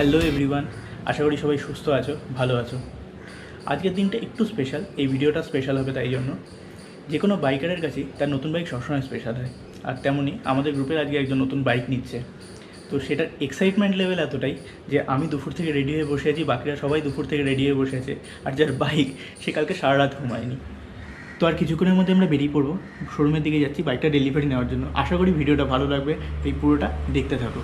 Hello everyone, আশা করি সবাই সুস্থ আছো, ভালো আছো। আজকের দিনটা একটু স্পেশাল, এই ভিডিওটা স্পেশাল হবে তাই জন্য। যে কোনো বাইকারের কাছেই তার নতুন বাইক সবসময় স্পেশাল হয়, আর তেমনই আমাদের গ্রুপের আজকে একজন নতুন বাইক নিচ্ছে। তো সেটার এক্সাইটমেন্ট লেভেল এতটাই যে আমি দুপুর থেকে রেডি হয়ে বসে আছি, বাকিরা সবাই দুপুর থেকে রেডি হয়ে বসে আছে, আর যার বাইক সে কালকে সারা রাত ঘুমায়নি। তো আর কিছুক্ষণের মধ্যে আমরা বেরিয়ে পড়বো, শোরুমের দিকে যাচ্ছি বাইকটা ডেলিভারি নেওয়ার জন্য। আশা করি ভিডিওটা ভালো লাগবে, এই পুরোটা দেখতে থাকো।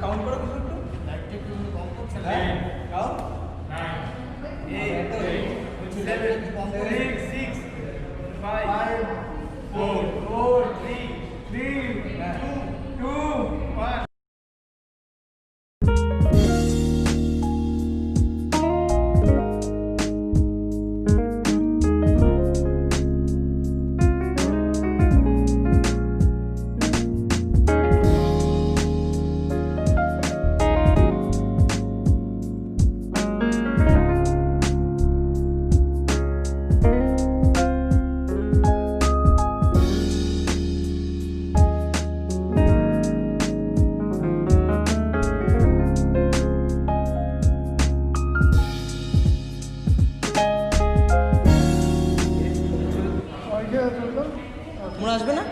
কাউন্ট করো কিছু একটু লাইটটা একটু কম করছে না কাউন্ট 9 8 7 6 5 4 3 2 1। মনে আসবে না?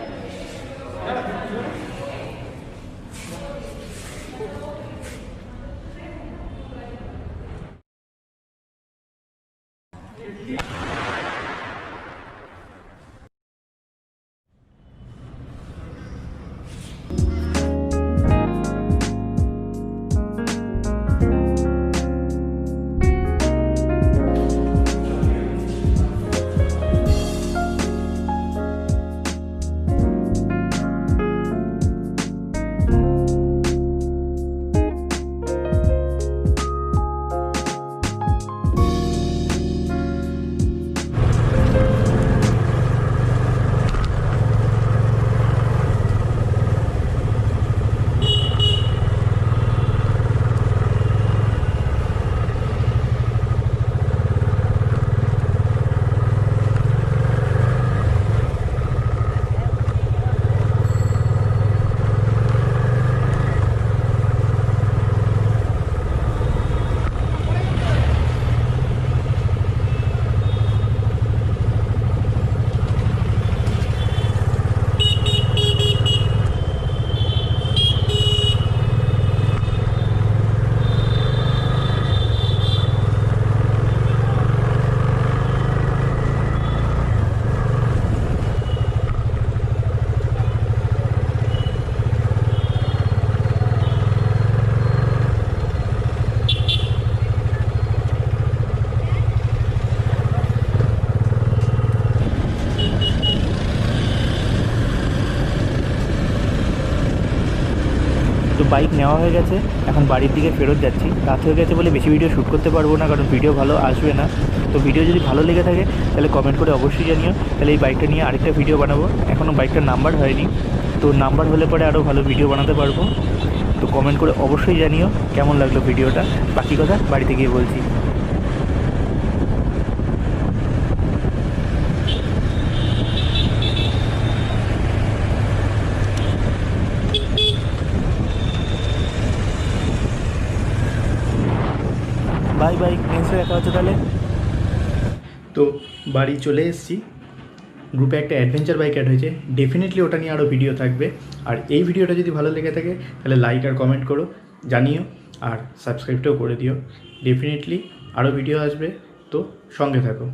তো বাইক নেওয়া হয়ে গেছে, এখন বাড়ির দিকে ফেরত যাচ্ছি। রাত হয়ে গেছে বলে বেশি ভিডিও শ্যুট করতে পারবো না, কারণ ভিডিও ভালো আসবে না। তো ভিডিও যদি ভালো লেগে থাকে তাহলে কমেন্ট করে অবশ্যই জানিও, তাহলে এই বাইকটা নিয়ে আরেকটা ভিডিও বানাবো। এখনও বাইকটার নাম্বার হয়নি, তো নাম্বার হলে পরে আরও ভালো ভিডিও বানাতে পারবো। তো কমেন্ট করে অবশ্যই জানিও কেমন লাগলো ভিডিওটা। বাকি কথা বাড়িতে গিয়ে বলছি। বাই বাই, নেক্সট দেখা হচ্ছে তাহলে। তো বাড়ি চলে এসেছি। গ্রুপে একটা অ্যাডভেঞ্চার বাইক অ্যাড হয়েছে, ডেফিনেটলি ওটা নিয়ে আরও ভিডিও থাকবে। আর এই ভিডিওটা যদি ভালো লেগে থাকে তাহলে লাইক আর কমেন্ট করো, জানিও, আর সাবস্ক্রাইবটাও করে দিও। ডেফিনেটলি আরও ভিডিও আসবে, তো সঙ্গে থাকো।